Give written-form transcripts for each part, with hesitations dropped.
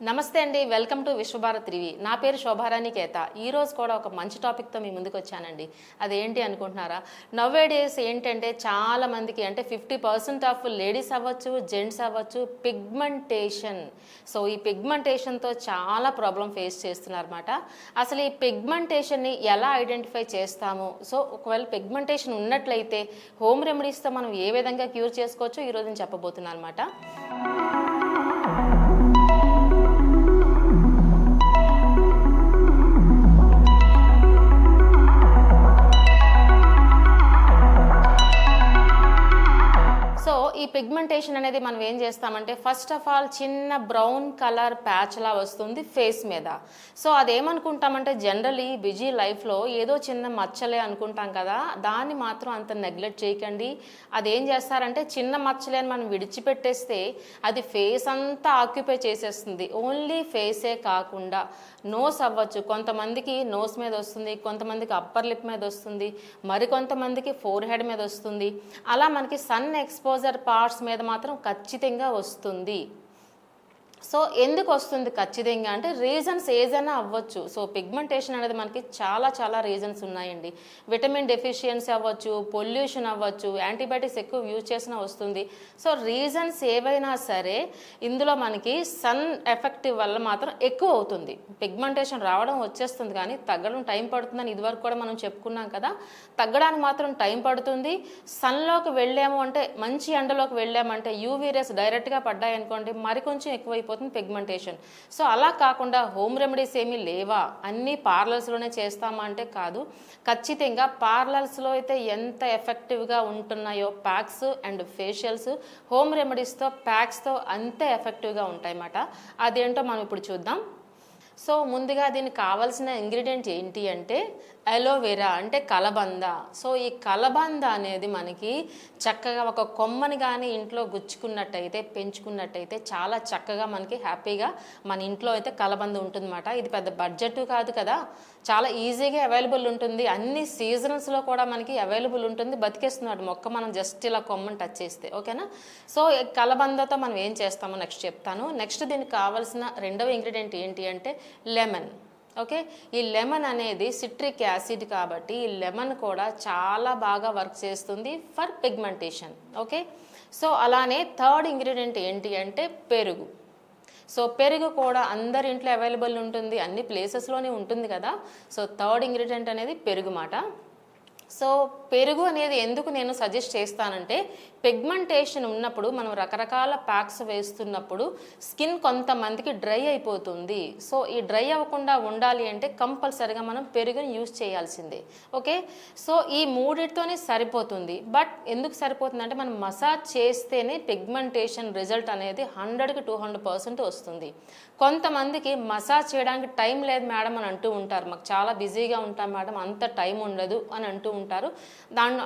నమస్తే అండి, welcome to Vishwabharat TV. నా పేరు శోభారాణి కేత. ఈ రోజు కూడా ఒక మంచి టాపిక్తో మీ ముందుకు వచ్చానండి. అదేంటి అనుకుంటున్నారా? నవ్వే డేస్ ఏంటంటే చాలా మందికి అంటే 50% ఆఫ్ లేడీస్ అవ్వచ్చు, జెంట్స్ అవ్వచ్చు, పిగ్మెంటేషన్. సో ఈ పిగ్మెంటేషన్తో చాలా ప్రాబ్లం ఫేస్ చేస్తున్నారన్నమాట. అసలు ఈ పిగ్మెంటేషన్ని ఎలా ఐడెంటిఫై చేస్తాము? సో ఒకవేళ పిగ్మెంటేషన్ ఉన్నట్లయితే హోమ్ రెమెడీస్తో మనం ఏ విధంగా క్యూర్ చేసుకోవచ్చో ఈరోజు నేను చెప్పబోతున్నాను అనమాట. ఈ పిగ్మెంటేషన్ అనేది మనం ఏం చేస్తామంటే ఫస్ట్ ఆఫ్ ఆల్ చిన్న బ్రౌన్ కలర్ ప్యాచ్లా వస్తుంది ఫేస్ మీద. సో అదేమనుకుంటామంటే జనరలీ బిజీ లైఫ్లో ఏదో చిన్న మచ్చలే అనుకుంటాం కదా, దాన్ని మాత్రం అంత నెగ్లెక్ట్ చేయకండి. అదేం చేస్తారంటే చిన్న మచ్చలే అని మనం విడిచిపెట్టేస్తే అది ఫేస్ అంతా ఆక్యుపై చేసేస్తుంది. ఓన్లీ ఫేసే కాకుండా నోస్ అవ్వచ్చు, కొంతమందికి నోస్ మీద వస్తుంది, కొంతమందికి అప్పర్ లిప్ మీద వస్తుంది, మరికొంతమందికి ఫోర్ హెడ్ మీద వస్తుంది. అలా మనకి సన్ ఎక్స్పోజర్ పార్ట్స్ మీద మాత్రం ఖచ్చితంగా వస్తుంది. సో ఎందుకు వస్తుంది ఖచ్చితంగా అంటే రీజన్స్ ఏదైనా అవ్వచ్చు. సో పిగ్మెంటేషన్ అనేది మనకి చాలా రీజన్స్ ఉన్నాయండి. విటమిన్ డెఫిషియన్సీ అవ్వచ్చు, పొల్యూషన్ అవ్వచ్చు, యాంటీబయాటిక్స్ ఎక్కువ యూజ్ చేసినా వస్తుంది. సో రీజన్స్ ఏవైనా సరే ఇందులో మనకి సన్ ఎఫెక్ట్ వల్ల మాత్రం ఎక్కువ అవుతుంది. పిగ్మెంటేషన్ రావడం వచ్చేస్తుంది కానీ తగ్గడం టైం పడుతుందని ఇదివరకు కూడా మనం చెప్పుకున్నాం కదా. తగ్గడానికి మాత్రం టైం పడుతుంది. సన్లోకి వెళ్ళాము అంటే మంచి ఎండలోకి వెళ్ళామంటే యూవీ రేస్ డైరెక్ట్గా పడ్డాయనుకోండి మరికొంచెం ఎక్కువైపోతుంది పిగ్మెంటేషన్. సో అలా కాకుండా హోమ్ రెమెడీస్ ఏమీ లేవా, అన్ని పార్లర్స్లోనే చేస్తామా అంటే కాదు. ఖచ్చితంగా పార్లర్స్లో అయితే ఎంత ఎఫెక్టివ్గా ఉంటున్నాయో ప్యాక్స్ అండ్ ఫేషియల్స్ హోమ్ రెమెడీస్తో ప్యాక్స్తో అంతే ఎఫెక్టివ్గా ఉంటాయన్నమాట. అదేంటో మనం ఇప్పుడు చూద్దాం. సో ముందుగా దీనికి కావాల్సిన ఇంగ్రీడియంట్ ఏంటి అంటే అలోవెరా అంటే కలబంద. సో ఈ కలబంద అనేది మనకి చక్కగా ఒక కొమ్మని కానీ ఇంట్లో గుచ్చుకున్నట్టయితే పెంచుకున్నట్టయితే చాలా చక్కగా మనకి హ్యాపీగా మన ఇంట్లో అయితే కలబంద ఉంటుందన్నమాట. ఇది పెద్ద బడ్జెట్ కాదు కదా, చాలా ఈజీగా అవైలబుల్ ఉంటుంది. అన్ని సీజన్స్లో కూడా మనకి అవైలబుల్ ఉంటుంది. బతికేస్తున్నాడు మొక్క మనం జస్ట్ ఇలా కొమ్మని టచ్ చేస్తే, ఓకేనా. సో కలబందతో మనం ఏం చేస్తామో నెక్స్ట్ చెప్తాను. నెక్స్ట్ దీనికి కావాల్సిన రెండవ ఇంగ్రీడియంట్ ఏంటి అంటే లెమన్. ఓకే, ఈ లెమన్ అనేది సిట్రిక్ యాసిడ్ కాబట్టి ఈ లెమన్ కూడా చాలా బాగా వర్క్ చేస్తుంది ఫర్ పిగ్మెంటేషన్. ఓకే, సో అలానే థర్డ్ ఇంగ్రీడియంట్ ఏంటి అంటే పెరుగు. సో పెరుగు కూడా అందరి ఇంట్లో అవైలబుల్ ఉంటుంది, అన్ని ప్లేసెస్లోనే ఉంటుంది కదా. సో థర్డ్ ఇంగ్రీడియంట్ అనేది పెరుగు మాట. సో పెరుగు అనేది ఎందుకు నేను సజెస్ట్ చేస్తానంటే పిగ్మెంటేషన్ ఉన్నప్పుడు మనం రకరకాల ప్యాక్స్ వేస్తున్నప్పుడు స్కిన్ కొంతమందికి డ్రై అయిపోతుంది. సో ఈ డ్రై అవ్వకుండా ఉండాలి అంటే కంపల్సరిగా మనం పెరుగుని యూజ్ చేయాల్సిందే. ఓకే, సో ఈ మూడిటితోనే సరిపోతుంది. బట్ ఎందుకు సరిపోతుంది అంటే మనం మసాజ్ చేస్తేనే పిగ్మెంటేషన్ రిజల్ట్ అనేది 100కి 200% వస్తుంది. కొంతమందికి మసాజ్ చేయడానికి టైం లేదు మేడం అని అంటూ ఉంటారు. మాకు చాలా బిజీగా ఉంటాం మేడం, అంత టైం ఉండదు అని అంటూ ఉంటారు.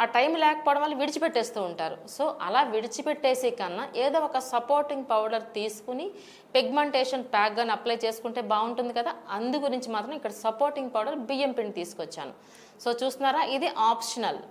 ఆ టైం లేకపోవడం వల్ల విడిచిపెట్టేస్తూ ఉంటారు. సో అలా విడిచిపెట్టేసి కన్నా ఏదో ఒక సపోర్టింగ్ పౌడర్ తీసుకుని పిగ్మెంటేషన్ ప్యాక్ గాని అప్లై చేసుకుంటే బాగుంటుంది కదా. అందు గురించి మాత్రం ఇక్కడ సపోర్టింగ్ పౌడర్ బియ్యం పిండి తీసుకొచ్చాను. సో చూస్తున్నారా, ఇది ఆప్షనల్.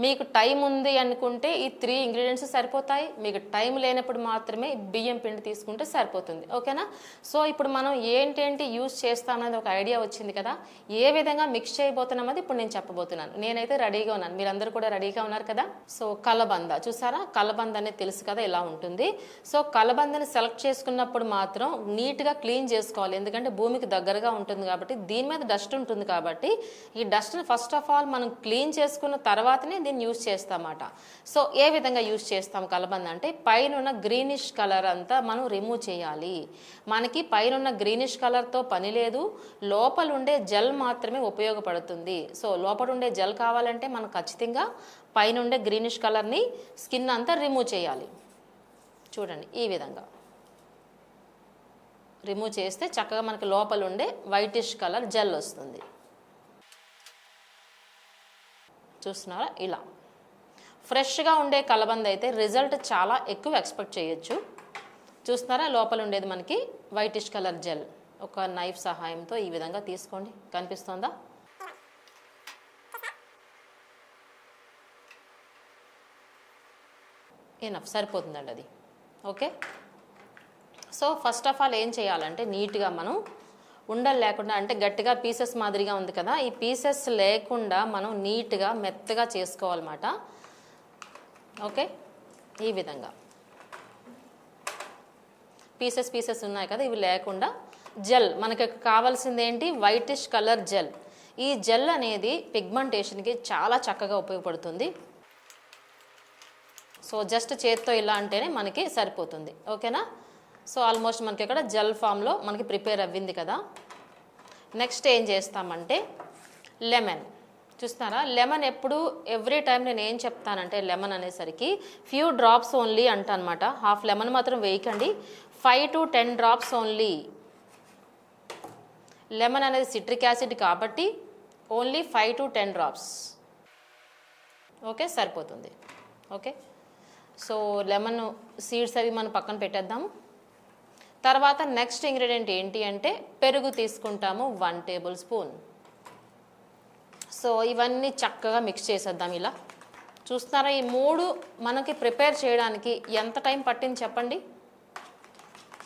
మీకు టైం ఉంది అనుకుంటే ఈ 3 ఇంగ్రీడియంట్స్ సరిపోతాయి. మీకు టైం లేనప్పుడు మాత్రమే బియ్యం పిండి తీసుకుంటే సరిపోతుంది, ఓకేనా. సో ఇప్పుడు మనం ఏంటేంటి యూజ్ చేస్తామనేది ఒక ఐడియా వచ్చింది కదా. ఏ విధంగా మిక్స్ చేయబోతున్నాం అది ఇప్పుడు నేను చెప్పబోతున్నాను. నేనైతే రెడీగా ఉన్నాను, మీరందరూ కూడా రెడీగా ఉన్నారు కదా. సో కలబంద చూసారా, కలబంద అనేది తెలుసు కదా ఇలా ఉంటుంది. సో కలబందని సెలెక్ట్ చేసుకున్నప్పుడు మాత్రం నీట్గా క్లీన్ చేసుకోవాలి, ఎందుకంటే భూమికి దగ్గరగా ఉంటుంది కాబట్టి దీని మీద డస్ట్ ఉంటుంది కాబట్టి ఈ డస్ట్ని ఫస్ట్ ఆఫ్ ఆల్ మనం క్లీన్ చేసుకున్న తర్వాతనే దీన్ని యూజ్ చేస్తామన్నమాట. సో ఏ విధంగా యూజ్ చేస్తాం కలబంద అంటే పైన ఉన్న గ్రీనిష్ కలర్ అంతా మనం రిమూవ్ చేయాలి. మనకి పైన ఉన్న గ్రీనిష్ కలర్తో పని లేదు, లోపల ఉండే జెల్ మాత్రమే ఉపయోగపడుతుంది. సో లోపల ఉండే జెల్ కావాలంటే మనం ఖచ్చితంగా పైన ఉండే గ్రీనిష్ కలర్ని స్కిన్ అంతా రిమూవ్ చేయాలి. చూడండి ఈ విధంగా రిమూవ్ చేస్తే చక్కగా మనకి లోపల ఉండే వైటిష్ కలర్ జెల్ వస్తుంది. చూస్తున్నారా, ఇలా ఫ్రెష్గా ఉండే కలబంద అయితే రిజల్ట్ చాలా ఎక్కువ ఎక్స్పెక్ట్ చేయొచ్చు. చూస్తున్నారా, లోపల ఉండేది మనకి వైటిష్ కలర్ జెల్. ఒక నైఫ్ సహాయంతో ఈ విధంగా తీసుకోండి, కనిపిస్తుందా. ఎనఫ్, సరిపోతుందండి అది. Okay, so first of all ఏం చేయాలంటే నీట్గా మనం ఉండలు లేకుండా, అంటే గట్టిగా పీసెస్ మాదిరిగా ఉంది కదా, ఈ పీసెస్ లేకుండా మనం నీట్గా మెత్తగా చేసుకోవాలన్నమాట. ఓకే, ఈ విధంగా పీసెస్ ఉన్నాయి కదా, ఇవి లేకుండా జెల్ మనకి కావాల్సింది ఏంటి, వైటిష్ కలర్ జెల్. ఈ జెల్ అనేది పిగ్మెంటేషన్కి చాలా చక్కగా ఉపయోగపడుతుంది. సో జస్ట్ చేత్తో ఇలా అంటేనే మనకి సరిపోతుంది. ఓకేనా? సో ఆల్మోస్ట్ మనకి ఇక్కడ జెల్ ఫామ్లో మనకి ప్రిపేర్ అవ్వింది కదా. నెక్స్ట్ ఏం చేస్తామంటే లెమన్. చూస్తున్నారా, లెమన్ ఎప్పుడు ఎవ్రీ టైం నేను ఏం చెప్తానంటే లెమన్ అనేసరికి ఫ్యూ డ్రాప్స్ ఓన్లీ అంట అనమాట. హాఫ్ లెమన్ మాత్రం వేయకండి, 5 to 10 డ్రాప్స్ ఓన్లీ. లెమన్ అనేది సిట్రిక్ యాసిడ్ కాబట్టి ఓన్లీ 5 to 10 డ్రాప్స్. ఓకే, సరిపోతుంది. ఓకే, సో లెమన్ సీడ్స్ అవి మనం పక్కన పెట్టేద్దాము. తర్వాత నెక్స్ట్ ఇంగ్రీడియంట్ ఏంటి అంటే పెరుగు తీసుకుంటాము 1 టేబుల్ స్పూన్. సో ఇవన్నీ చక్కగా మిక్స్ చేసేద్దాం ఇలా. చూస్తున్నారా, ఈ 3 మనకి ప్రిపేర్ చేయడానికి ఎంత టైం పట్టింది చెప్పండి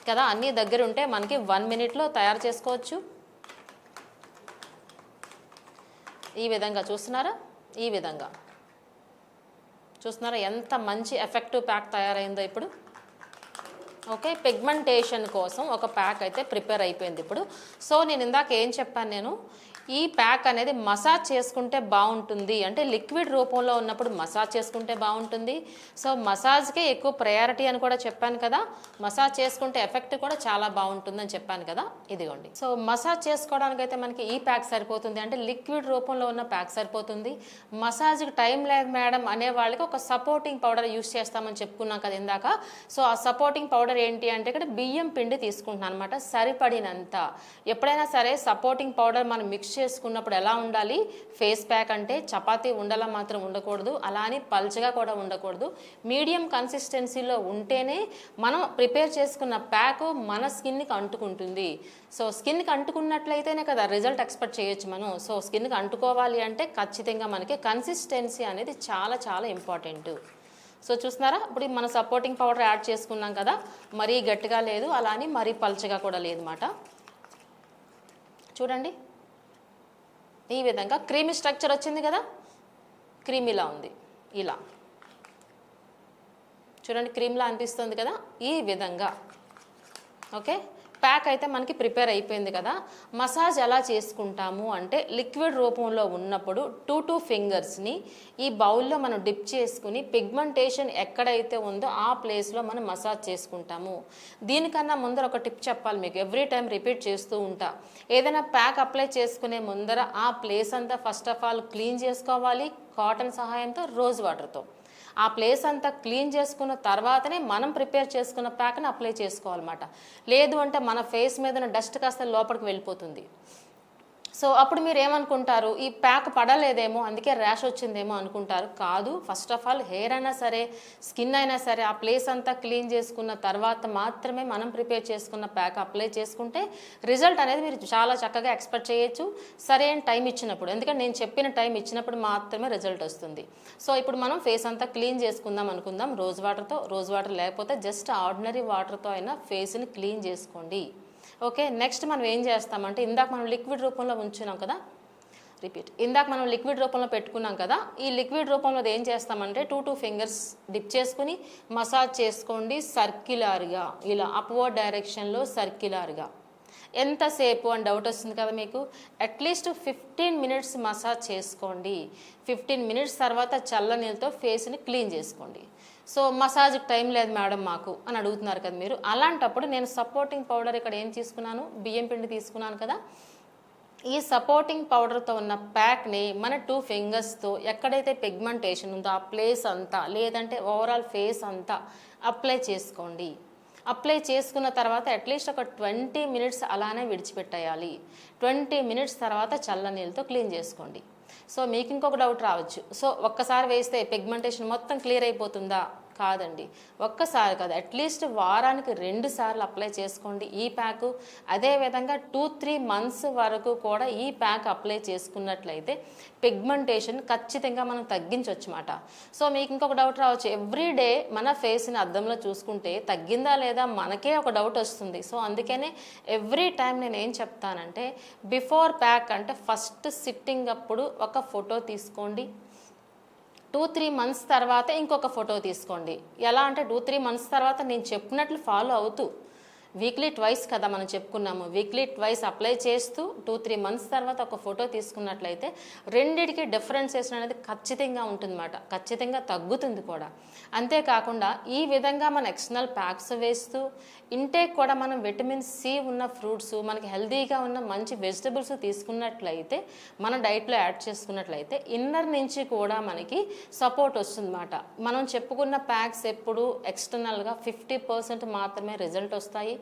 కదా. అన్నీ దగ్గర ఉంటే మనకి 1 మినిట్లో తయారు చేసుకోవచ్చు. ఈ విధంగా చూస్తున్నారా, ఈ విధంగా చూస్తున్నారా ఎంత మంచి ఎఫెక్టివ్ ప్యాక్ తయారైందో ఇప్పుడు. ఓకే, పిగ్మెంటేషన్ కోసం ఒక ప్యాక్ అయితే ప్రిపేర్ అయిపోయింది ఇప్పుడు. సో నేను ఇందాక ఏం చెప్పాను, నేను ఈ ప్యాక్ అనేది మసాజ్ చేసుకుంటే బాగుంటుంది, అంటే లిక్విడ్ రూపంలో ఉన్నప్పుడు మసాజ్ చేసుకుంటే బాగుంటుంది. సో మసాజ్కే ఎక్కువ ప్రయారిటీ అని కూడా చెప్పాను కదా, మసాజ్ చేసుకుంటే ఎఫెక్ట్ కూడా చాలా బాగుంటుందని చెప్పాను కదా. ఇదిగోండి, సో మసాజ్ చేసుకోవడానికి అయితే మనకి ఈ ప్యాక్ సరిపోతుంది, అంటే లిక్విడ్ రూపంలో ఉన్న ప్యాక్ సరిపోతుంది. మసాజ్కి టైం లేదు మేడం అనే వాళ్ళకి ఒక సపోర్టింగ్ పౌడర్ యూస్ చేస్తామని చెప్పుకున్నాం కదా ఇందాక. సో ఆ సపోర్టింగ్ పౌడర్ ఏంటి అంటే ఇక్కడ బియ్యం పిండి తీసుకుంటున్నాను అనమాట, సరిపడినంత. ఎప్పుడైనా సరే సపోర్టింగ్ పౌడర్ మనం మిక్స్ చేసుకున్నప్పుడు ఎలా ఉండాలి, ఫేస్ ప్యాక్ అంటే చపాతీ ఉండలా మాత్రం ఉండకూడదు, అలా అని పల్చగా కూడా ఉండకూడదు, మీడియం కన్సిస్టెన్సీలో ఉంటేనే మనం ప్రిపేర్ చేసుకున్న ప్యాక్ మన స్కిన్కి అంటుకుంటుంది. సో స్కిన్కి అంటుకున్నట్లయితేనే కదా రిజల్ట్ ఎక్స్పెక్ట్ చేయొచ్చు మనం. సో స్కిన్కి అంటుకోవాలి అంటే ఖచ్చితంగా మనకి కన్సిస్టెన్సీ అనేది చాలా చాలా ఇంపార్టెంట్. సో చూస్తున్నారా, ఇప్పుడు మన సపోర్టింగ్ పౌడర్ యాడ్ చేసుకున్నాం కదా, మరీ గట్టిగా లేదు, అలా అని మరీ పల్చగా కూడా లేదన్నమాట. చూడండి, ఈ విధంగా క్రీమీ స్ట్రక్చర్ వచ్చింది కదా, క్రీమీలా ఉంది ఇలా. చూడండి, క్రీమ్లా అనిపిస్తుంది కదా, ఈ విధంగా. ఓకే, ప్యాక్ అయితే మనకి ప్రిపేర్ అయిపోయింది కదా. మసాజ్ ఎలా చేసుకుంటాము అంటే లిక్విడ్ రూపంలో ఉన్నప్పుడు 2 ఫింగర్స్ని ఈ బౌల్లో మనం డిప్ చేసుకుని పిగ్మెంటేషన్ ఎక్కడైతే ఉందో ఆ ప్లేస్లో మనం మసాజ్ చేసుకుంటాము. దీనికన్నా ముందర ఒక టిప్ చెప్పాలి మీకు, ఎవ్రీ టైం రిపీట్ చేస్తూ ఉంటా. ఏదైనా ప్యాక్ అప్లై చేసుకునే ముందర ఆ ప్లేస్ అంతా ఫస్ట్ ఆఫ్ ఆల్ క్లీన్ చేసుకోవాలి కాటన్ సహాయంతో, రోజ్ వాటర్తో. ఆ ప్లేస్ అంతా క్లీన్ చేసుకున్న తర్వాతనే మనం ప్రిపేర్ చేసుకున్న ప్యాక్ని అప్లై చేసుకోవాలన్నమాట. లేదు అంటే మన ఫేస్ మీద డస్ట్ కాస్త లోపలికి వెళ్ళిపోతుంది. సో అప్పుడు మీరు ఏమనుకుంటారు, ఈ ప్యాక్ పడలేదేమో అందుకే ర్యాష్ వచ్చిందేమో అనుకుంటారు. కాదు, ఫస్ట్ ఆఫ్ ఆల్ హెయిర్ అయినా సరే స్కిన్ అయినా సరే ఆ ప్లేస్ అంతా క్లీన్ చేసుకున్న తర్వాత మాత్రమే మనం ప్రిపేర్ చేసుకున్న ప్యాక్ అప్లై చేసుకుంటే రిజల్ట్ అనేది మీరు చాలా చక్కగా ఎక్స్పెక్ట్ చేయొచ్చు, సరైన టైం ఇచ్చినప్పుడు. ఎందుకంటే నేను చెప్పిన టైం ఇచ్చినప్పుడు మాత్రమే రిజల్ట్ వస్తుంది. సో ఇప్పుడు మనం ఫేస్ అంతా క్లీన్ చేసుకుందాం అనుకుందాం రోజ్ వాటర్తో. రోజ్ వాటర్ లేకపోతే జస్ట్ ఆర్డినరీ వాటర్తో అయినా ఫేస్ని క్లీన్ చేసుకోండి. ఓకే, నెక్స్ట్ మనం ఏం చేస్తామంటే ఇందాక మనం లిక్విడ్ రూపంలో ఉంచున్నాం కదా, ఇందాక మనం లిక్విడ్ రూపంలో పెట్టుకున్నాం కదా, ఈ లిక్విడ్ రూపంలో ఏం చేస్తామంటే 2 ఫింగర్స్ డిప్ చేసుకుని మసాజ్ చేసుకోండి సర్క్యులర్గా, ఇలా అప్వర్డ్ డైరెక్షన్లో సర్క్యులర్గా. ఎంతసేపు అని డౌట్ వస్తుంది కదా మీకు, అట్లీస్ట్ 15 మినిట్స్ మసాజ్ చేసుకోండి. 15 మినిట్స్ తర్వాత చల్ల నీళ్ళతో ఫేస్ని క్లీన్ చేసుకోండి. సో మసాజ్కి టైం లేదు మేడం మాకు అని అడుగుతున్నారు కదా మీరు, అలాంటప్పుడు నేను సపోర్టింగ్ పౌడర్ ఇక్కడ ఏం తీసుకున్నాను, బియ్యం పిండి తీసుకున్నాను కదా. ఈ సపోర్టింగ్ పౌడర్తో ఉన్న ప్యాక్ని మన 2 ఫింగర్స్తో ఎక్కడైతే పిగ్మెంటేషన్ ఉందో ఆ ప్లేస్ అంతా, లేదంటే ఓవరాల్ ఫేస్ అంతా అప్లై చేసుకోండి. అప్లై చేసుకున్న తర్వాత అట్లీస్ట్ ఒక 20 మినిట్స్ అలానే విడిచిపెట్టేయాలి. 20 మినిట్స్ తర్వాత చల్ల నీళ్ళతో క్లీన్ చేసుకోండి. సో మీకు ఇంకొక డౌట్ రావచ్చు, సో ఒక్కసారి వేస్తే పిగ్మెంటేషన్ మొత్తం క్లియర్ అయిపోతుందా? కాదండి, ఒక్కసారి కాదు, అట్లీస్ట్ వారానికి 2 సార్లు అప్లై చేసుకోండి ఈ ప్యాకు. అదేవిధంగా 2-3 మంత్స్ వరకు కూడా ఈ ప్యాక్ అప్లై చేసుకున్నట్లయితే పిగ్మెంటేషన్ ఖచ్చితంగా మనం తగ్గించవచ్చు అన్నమాట. సో మీకు ఇంకొక డౌట్ రావచ్చు, ఎవ్రీడే మన ఫేస్ని అద్దంలో చూసుకుంటే తగ్గిందా లేదా మనకే ఒక డౌట్ వస్తుంది. సో అందుకనే ఎవ్రీ టైం నేను ఏం చెప్తానంటే, బిఫోర్ ప్యాక్ అంటే ఫస్ట్ సిట్టింగ్ అప్పుడు ఒక ఫోటో తీసుకోండి, 2-3 మంత్స్ తర్వాత ఇంకొక ఫోటో తీసుకోండి. ఎలా అంటే 2-3 మంత్స్ తర్వాత నేను చెప్పినట్లు ఫాలో అవుతూ, వీక్లీ ట్వైస్ కదా మనం చెప్పుకున్నాము, వీక్లీ ట్వైస్ అప్లై చేస్తూ 2-3 మంత్స్ తర్వాత ఒక ఫోటో తీసుకున్నట్లయితే రెండిటికి డిఫరెన్సేషన్ అనేది ఖచ్చితంగా ఉంటుందన్నమాట, ఖచ్చితంగా తగ్గుతుంది కూడా. అంతేకాకుండా ఈ విధంగా మన ఎక్స్టర్నల్ ప్యాక్స్ వేస్తూ ఇంటేక్ కూడా మనం విటమిన్ సి ఉన్న ఫ్రూట్స్, మనకి హెల్తీగా ఉన్న మంచి వెజిటబుల్స్ తీసుకున్నట్లయితే, మన డైట్లో యాడ్ చేసుకున్నట్లయితే ఇన్నర్ నుంచి కూడా మనకి సపోర్ట్ వస్తుందన్నమాట. మనం చెప్పుకున్న ప్యాక్స్ ఎప్పుడు ఎక్స్టర్నల్గా 50% మాత్రమే రిజల్ట్ వస్తాయి,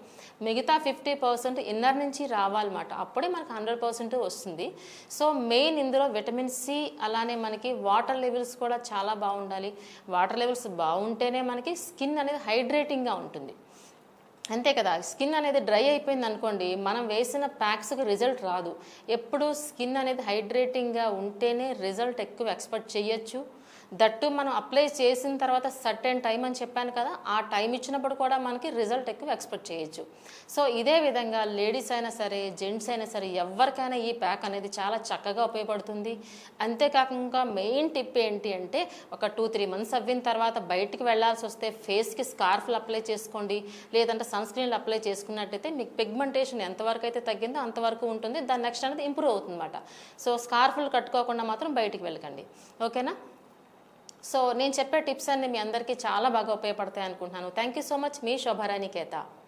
మిగతా 50% ఇన్నర్ నుంచి రావాలన్నమాట, అప్పుడే మనకు 100% వస్తుంది. సో మెయిన్ ఇందులో విటమిన్ సి, అలానే మనకి వాటర్ లెవెల్స్ కూడా చాలా బాగుండాలి. వాటర్ లెవెల్స్ బాగుంటేనే మనకి స్కిన్ అనేది హైడ్రేటింగ్గా ఉంటుంది. అంతే కదా, స్కిన్ అనేది డ్రై అయిపోయింది అనుకోండి, మనం వేసిన ప్యాక్స్కి రిజల్ట్ రాదు. ఎప్పుడు స్కిన్ అనేది హైడ్రేటింగ్గా ఉంటేనే రిజల్ట్ ఎక్కువ ఎక్స్పెక్ట్ చేయొచ్చు. దట్టు మనం అప్లై చేసిన తర్వాత సర్టెన్ టైం అని చెప్పాను కదా, ఆ టైం ఇచ్చినప్పుడు కూడా మనకి రిజల్ట్ ఎక్కువ ఎక్స్పెక్ట్ చేయొచ్చు. సో ఇదే విధంగా లేడీస్ అయినా సరే, జెంట్స్ అయినా సరే, ఎవరికైనా ఈ ప్యాక్ అనేది చాలా చక్కగా ఉపయోగపడుతుంది. అంతేకాకుండా మెయిన్ టిప్ ఏంటి అంటే, ఒక 2-3 మంత్స్ అవ్విన తర్వాత బయటికి వెళ్ళాల్సి వస్తే ఫేస్కి స్కార్ఫ్లు అప్లై చేసుకోండి, లేదంటే సన్ స్క్రీన్లు అప్లై చేసుకున్నట్టయితే మీకు పిగ్మెంటేషన్ ఎంతవరకు అయితే తగ్గిందో అంతవరకు ఉంటుంది, దాని నెక్స్ట్ అనేది ఇంప్రూవ్ అవుతుంది అన్నమాట. సో స్కార్ఫ్లు కట్టుకోకుండా మాత్రం బయటికి వెళ్ళకండి, ఓకేనా. సో నేను చెప్పే టిప్స్ అన్ని మీ అందరికీ చాలా బాగా ఉపయోగపడతాయి అనుకుంటున్నాను. థ్యాంక్ యూ సో మచ్, మీ శోభారాణి కేత.